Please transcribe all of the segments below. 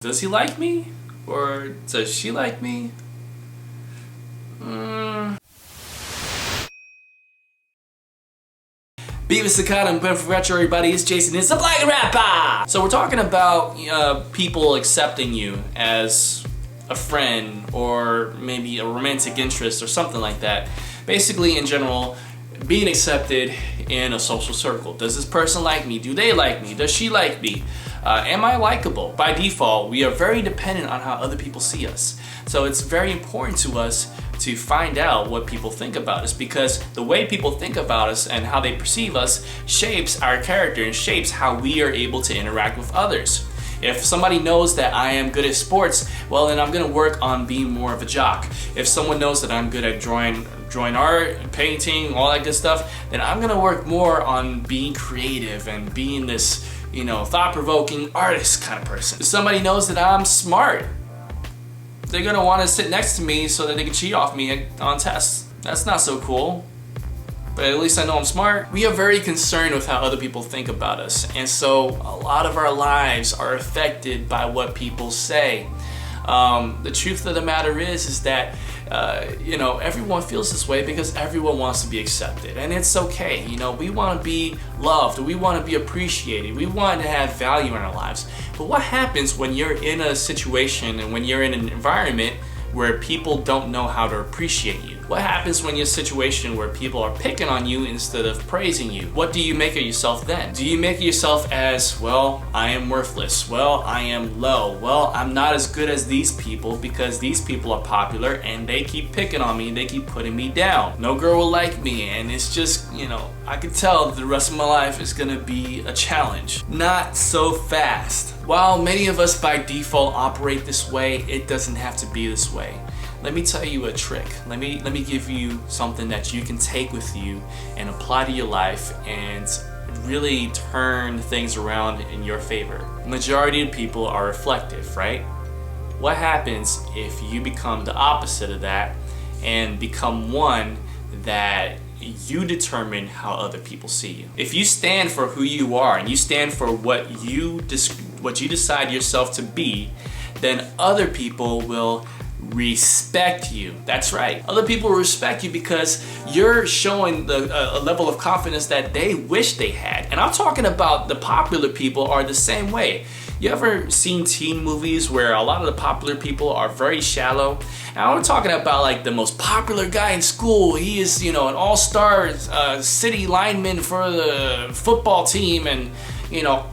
Does he like me? Or does she like me? Beavis Sakata and Ben for Retro, everybody. It's Jason. It's the Black Rapper! So we're talking about people accepting you as a friend or maybe a romantic interest or something like that. Basically, in general, being accepted in a social circle. Does this person like me? Do they like me? Does she like me? Am I likable? By default, we are very dependent on how other people see us. So it's very important to us to find out what people think about us, because the way people think about us and how they perceive us shapes our character and shapes how we are able to interact with others. If somebody knows that I am good at sports, well then I'm gonna work on being more of a jock. If someone knows that I'm good at drawing art, painting, all that good stuff, then I'm gonna work more on being creative and being this, thought-provoking artist kind of person. If somebody knows that I'm smart, they're gonna want to sit next to me so that they can cheat off me on tests. That's not so cool, but at least I know I'm smart. We are very concerned with how other people think about us, and so a lot of our lives are affected by what people say. The truth of the matter is that everyone feels this way because everyone wants to be accepted, and it's okay. We want to be loved, we want to be appreciated, we want to have value in our lives. But what happens when you're in a situation and when you're in an environment where people don't know how to appreciate you? What happens when you're in a situation where people are picking on you instead of praising you? What do you make of yourself then? Do you make of yourself as, well, I am worthless, well, I am low, well, I'm not as good as these people because these people are popular and they keep picking on me, they keep putting me down. No girl will like me, and it's just, I could tell that the rest of my life is gonna be a challenge. Not so fast. While many of us by default operate this way, it doesn't have to be this way. Let me tell you a trick. Let me give you something that you can take with you and apply to your life and really turn things around in your favor. The majority of people are reflective, right? What happens if you become the opposite of that and become one that you determine how other people see you? If you stand for who you are and you stand for what you decide yourself to be, then other people will respect you. That's right. Other people respect you because you're showing a level of confidence that they wish they had. And I'm talking about the popular people are the same way. You ever seen teen movies where a lot of the popular people are very shallow? And I'm talking about like the most popular guy in school. He is, an all-star city lineman for the football team, and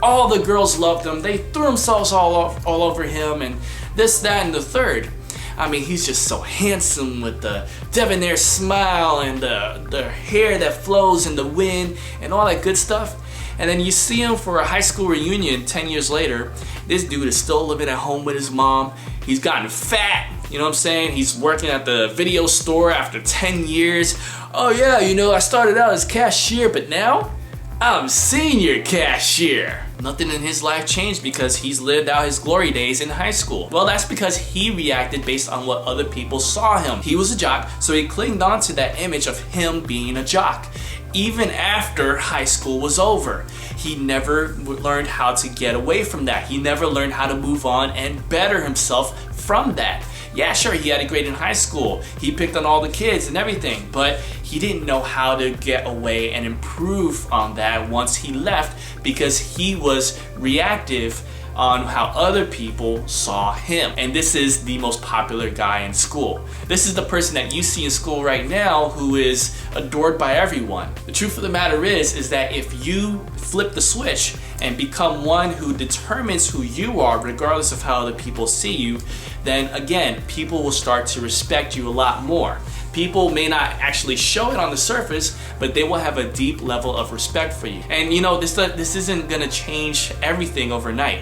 all the girls loved him. They threw themselves all over him, and this, that, and the third. I mean, he's just so handsome with the debonair smile and the hair that flows in the wind and all that good stuff. And then you see him for a high school reunion 10 years later. This dude is still living at home with his mom. He's gotten fat, you know what I'm saying? He's working at the video store after 10 years. Oh yeah, I started out as cashier, but now I'm senior cashier. Nothing in his life changed because he's lived out his glory days in high school. Well, that's because he reacted based on what other people saw him. He was a jock, so he clinged on to that image of him being a jock. Even after high school was over, he never learned how to get away from that. He never learned how to move on and better himself from that. Yeah, sure, he had a grade in high school. He picked on all the kids and everything, but he didn't know how to get away and improve on that once he left because he was reactive on how other people saw him. And this is the most popular guy in school. This is the person that you see in school right now who is adored by everyone. The truth of the matter is that if you flip the switch and become one who determines who you are regardless of how other people see you, then again, people will start to respect you a lot more. People may not actually show it on the surface, but they will have a deep level of respect for you. And this isn't gonna change everything overnight.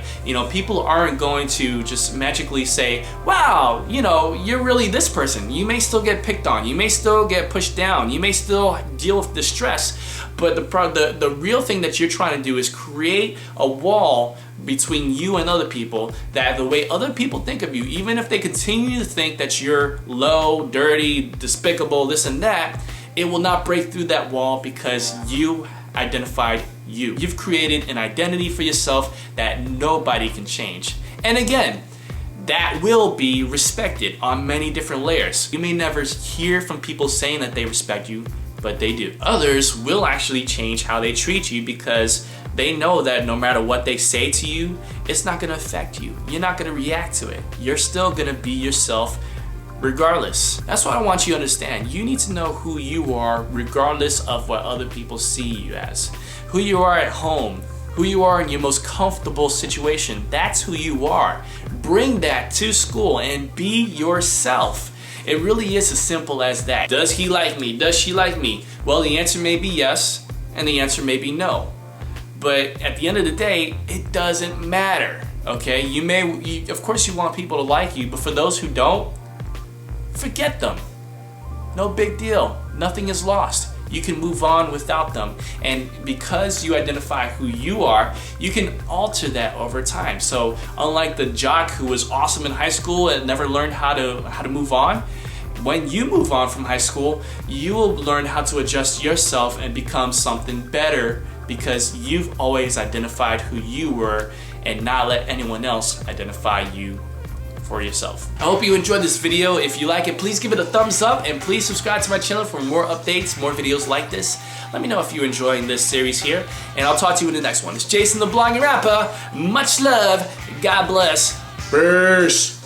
People aren't going to just magically say, wow, you're really this person. You may still get picked on, you may still get pushed down, you may still deal with distress, but the real thing that you're trying to do is create a wall between you and other people, that the way other people think of you, even if they continue to think that you're low, dirty, despicable, this and that, it will not break through that wall because you identified you. You've created an identity for yourself that nobody can change. And again, that will be respected on many different layers. You may never hear from people saying that they respect you, but they do. Others will actually change how they treat you because they know that no matter what they say to you, it's not gonna affect you. You're not gonna react to it. You're still gonna be yourself regardless. That's what I want you to understand. You need to know who you are regardless of what other people see you as. Who you are at home, who you are in your most comfortable situation, that's who you are. Bring that to school and be yourself. It really is as simple as that. Does he like me? Does she like me? Well, the answer may be yes, and the answer may be no. But at the end of the day, it doesn't matter, okay? Of course you want people to like you, but for those who don't, forget them. No big deal. Nothing is lost. You can move on without them. And because you identify who you are, you can alter that over time. So unlike the jock who was awesome in high school and never learned how to move on, when you move on from high school, you will learn how to adjust yourself and become something better because you've always identified who you were and not let anyone else identify you for yourself. I hope you enjoyed this video. If you like it, please give it a thumbs up and please subscribe to my channel for more updates, more videos like this. Let me know if you're enjoying this series here, and I'll talk to you in the next one. It's Jason the Blogging Rapper. Much love. God bless. Peace.